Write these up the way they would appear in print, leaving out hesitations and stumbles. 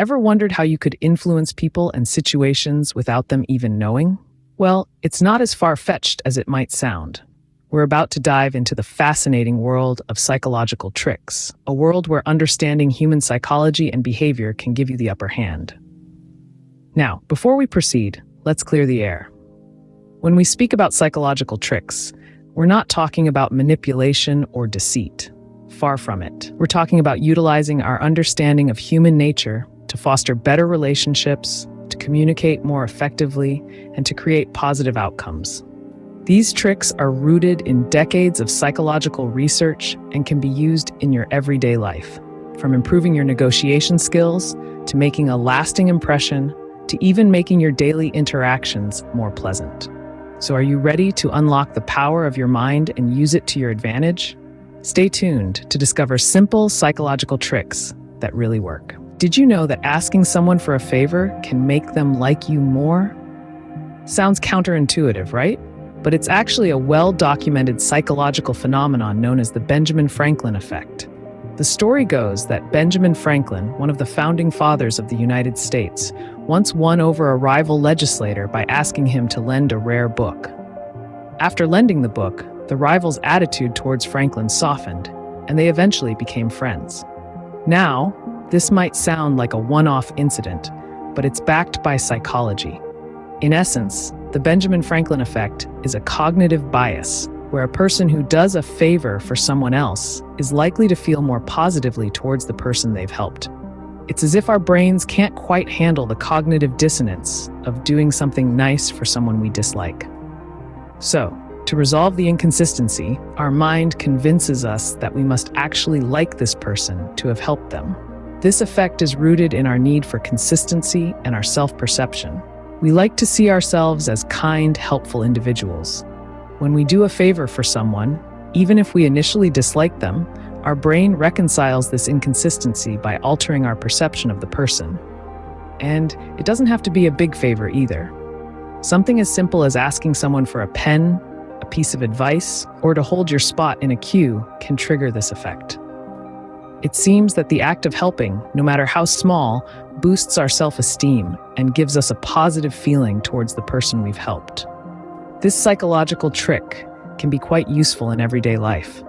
Ever wondered how you could influence people and situations without them even knowing? Well, it's not as far-fetched as it might sound. We're about to dive into the fascinating world of psychological tricks, a world where understanding human psychology and behavior can give you the upper hand. Now, before we proceed, let's clear the air. When we speak about psychological tricks, we're not talking about manipulation or deceit. Far from it. We're talking about utilizing our understanding of human nature to foster better relationships, to communicate more effectively, and to create positive outcomes. These tricks are rooted in decades of psychological research and can be used in your everyday life, from improving your negotiation skills, to making a lasting impression, to even making your daily interactions more pleasant. So are you ready to unlock the power of your mind and use it to your advantage? Stay tuned to discover simple psychological tricks that really work. Did you know that asking someone for a favor can make them like you more? Sounds counterintuitive, right? But it's actually a well-documented psychological phenomenon known as the Benjamin Franklin effect. The story goes that Benjamin Franklin, one of the founding fathers of the United States, once won over a rival legislator by asking him to lend a rare book. After lending the book, the rival's attitude towards Franklin softened, and they eventually became friends. Now, this might sound like a one-off incident, but it's backed by psychology. In essence, the Benjamin Franklin effect is a cognitive bias, where a person who does a favor for someone else is likely to feel more positively towards the person they've helped. It's as if our brains can't quite handle the cognitive dissonance of doing something nice for someone we dislike. So, to resolve the inconsistency, our mind convinces us that we must actually like this person to have helped them. This effect is rooted in our need for consistency and our self-perception. We like to see ourselves as kind, helpful individuals. When we do a favor for someone, even if we initially dislike them, our brain reconciles this inconsistency by altering our perception of the person. And it doesn't have to be a big favor either. Something as simple as asking someone for a pen, a piece of advice, or to hold your spot in a queue can trigger this effect. It seems that the act of helping, no matter how small, boosts our self-esteem and gives us a positive feeling towards the person we've helped. This psychological trick can be quite useful in everyday life.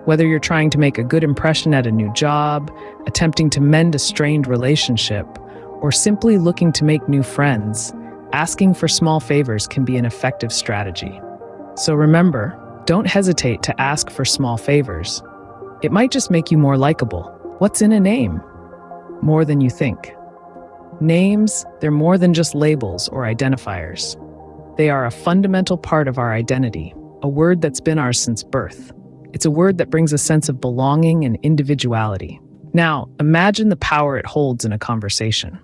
Whether you're trying to make a good impression at a new job, attempting to mend a strained relationship, or simply looking to make new friends, asking for small favors can be an effective strategy. So remember, don't hesitate to ask for small favors. It might just make you more likable. What's in a name? More than you think. Names, they're more than just labels or identifiers. They are a fundamental part of our identity, a word that's been ours since birth. It's a word that brings a sense of belonging and individuality. Now, imagine the power it holds in a conversation.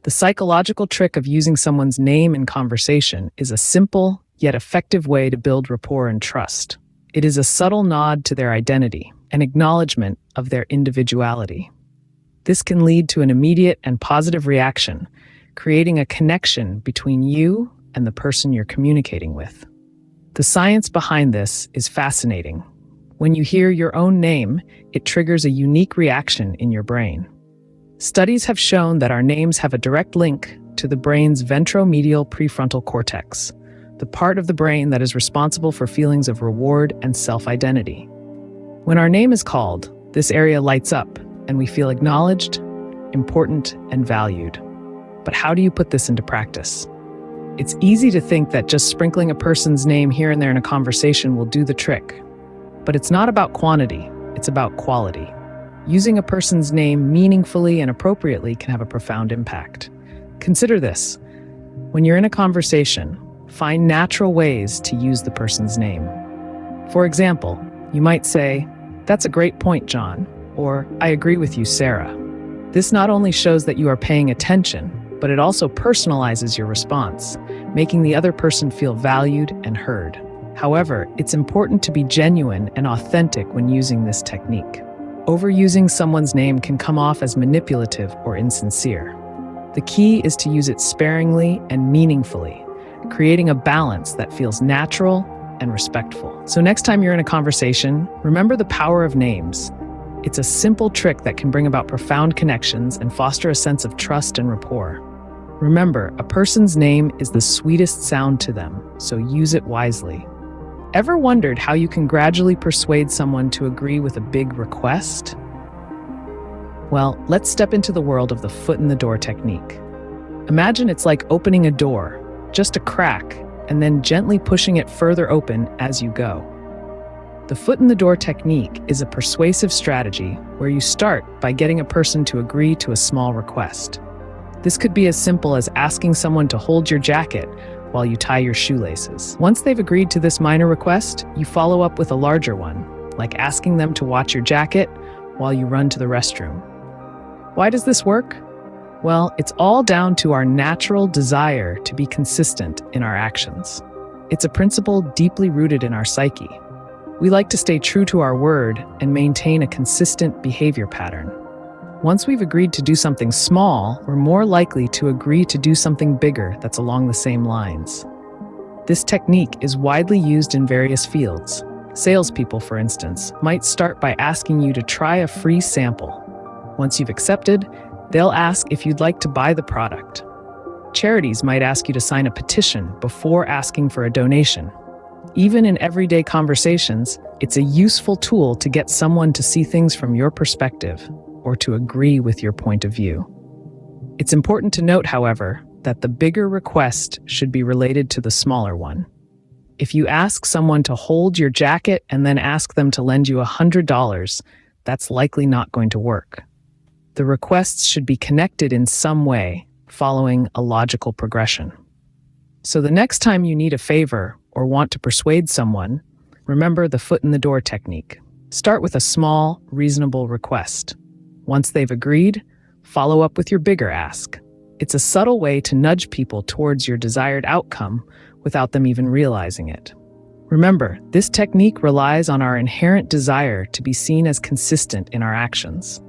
The psychological trick of using someone's name in conversation is a simple, yet effective way to build rapport and trust. It is a subtle nod to their identity, an acknowledgement of their individuality. This can lead to an immediate and positive reaction, creating a connection between you and the person you're communicating with. The science behind this is fascinating. When you hear your own name, it triggers a unique reaction in your brain. Studies have shown that our names have a direct link to the brain's ventromedial prefrontal cortex, the part of the brain that is responsible for feelings of reward and self-identity. When our name is called, this area lights up, and we feel acknowledged, important, and valued. But how do you put this into practice? It's easy to think that just sprinkling a person's name here and there in a conversation will do the trick. But it's not about quantity, it's about quality. Using a person's name meaningfully and appropriately can have a profound impact. Consider this. When you're in a conversation, find natural ways to use the person's name. For example, you might say, "That's a great point, John," or "I agree with you, Sarah." This not only shows that you are paying attention, but it also personalizes your response, making the other person feel valued and heard. However, it's important to be genuine and authentic when using this technique. Overusing someone's name can come off as manipulative or insincere. The key is to use it sparingly and meaningfully, creating a balance that feels natural and respectful. So next time you're in a conversation, remember the power of names. It's a simple trick that can bring about profound connections and foster a sense of trust and rapport. Remember, a person's name is the sweetest sound to them, so use it wisely. Ever wondered how you can gradually persuade someone to agree with a big request? Well, let's step into the world of the foot in the door technique. Imagine it's like opening a door, just a crack, and then gently pushing it further open as you go. The foot in the door technique is a persuasive strategy where you start by getting a person to agree to a small request. This could be as simple as asking someone to hold your jacket while you tie your shoelaces. Once they've agreed to this minor request, you follow up with a larger one, like asking them to watch your jacket while you run to the restroom. Why does this work? Well, it's all down to our natural desire to be consistent in our actions. It's a principle deeply rooted in our psyche. We like to stay true to our word and maintain a consistent behavior pattern. Once we've agreed to do something small, we're more likely to agree to do something bigger that's along the same lines. This technique is widely used in various fields. Salespeople, for instance, might start by asking you to try a free sample. Once you've accepted, they'll ask if you'd like to buy the product. Charities might ask you to sign a petition before asking for a donation. Even in everyday conversations, it's a useful tool to get someone to see things from your perspective or to agree with your point of view. It's important to note, however, that the bigger request should be related to the smaller one. If you ask someone to hold your jacket and then ask them to lend you $100, that's likely not going to work. The requests should be connected in some way, following a logical progression. So the next time you need a favor or want to persuade someone, remember the foot in the door technique. Start with a small, reasonable request. Once they've agreed, follow up with your bigger ask. It's a subtle way to nudge people towards your desired outcome without them even realizing it. Remember, this technique relies on our inherent desire to be seen as consistent in our actions.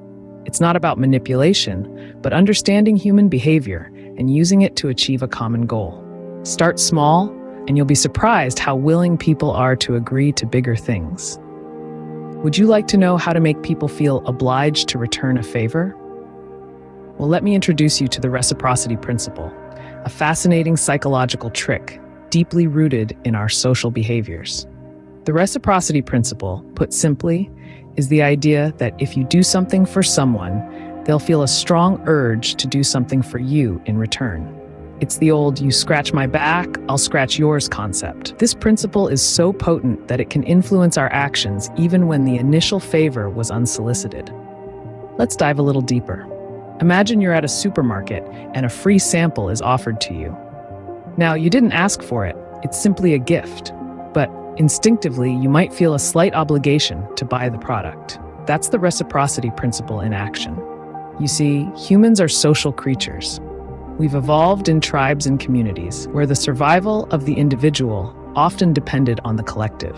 It's not about manipulation, but understanding human behavior and using it to achieve a common goal. Start small, and you'll be surprised how willing people are to agree to bigger things. Would you like to know how to make people feel obliged to return a favor? Well, let me introduce you to the reciprocity principle, a fascinating psychological trick deeply rooted in our social behaviors. The reciprocity principle, put simply, is the idea that if you do something for someone, they'll feel a strong urge to do something for you in return. It's the old "you scratch my back, I'll scratch yours" concept. This principle is so potent that it can influence our actions even when the initial favor was unsolicited. Let's dive a little deeper. Imagine you're at a supermarket and a free sample is offered to you. Now, you didn't ask for it, it's simply a gift, but instinctively, you might feel a slight obligation to buy the product. That's the reciprocity principle in action. You see, humans are social creatures. We've evolved in tribes and communities where the survival of the individual often depended on the collective.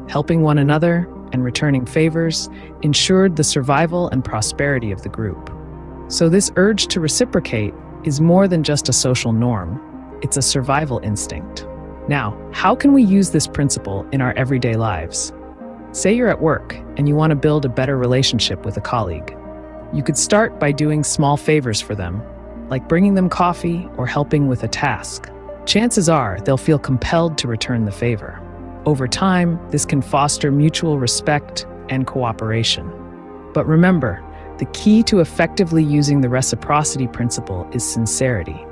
Helping one another and returning favors ensured the survival and prosperity of the group. So this urge to reciprocate is more than just a social norm. It's a survival instinct. Now, how can we use this principle in our everyday lives? Say you're at work and you want to build a better relationship with a colleague. You could start by doing small favors for them, like bringing them coffee or helping with a task. Chances are they'll feel compelled to return the favor. Over time, this can foster mutual respect and cooperation. But remember, the key to effectively using the reciprocity principle is sincerity.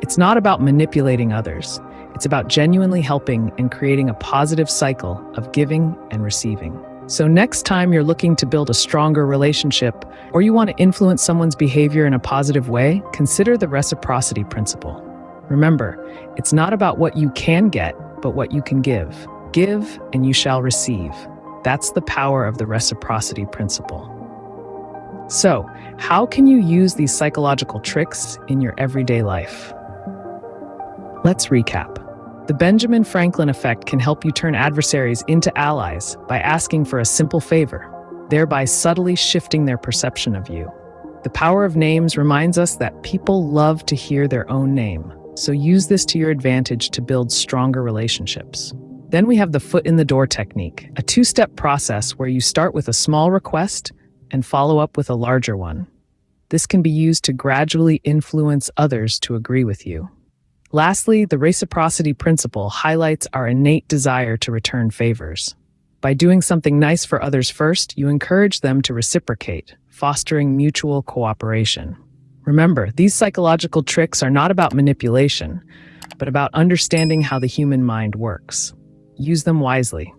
It's not about manipulating others. It's about genuinely helping and creating a positive cycle of giving and receiving. So next time you're looking to build a stronger relationship or you want to influence someone's behavior in a positive way, consider the reciprocity principle. Remember, it's not about what you can get, but what you can give. Give and you shall receive. That's the power of the reciprocity principle. So, how can you use these psychological tricks in your everyday life? Let's recap. The Benjamin Franklin effect can help you turn adversaries into allies by asking for a simple favor, thereby subtly shifting their perception of you. The power of names reminds us that people love to hear their own name, so use this to your advantage to build stronger relationships. Then we have the foot in the door technique, a two-step process where you start with a small request, and follow up with a larger one. This can be used to gradually influence others to agree with you. Lastly, the reciprocity principle highlights our innate desire to return favors. By doing something nice for others first, you encourage them to reciprocate, fostering mutual cooperation. Remember, these psychological tricks are not about manipulation, but about understanding how the human mind works. Use them wisely.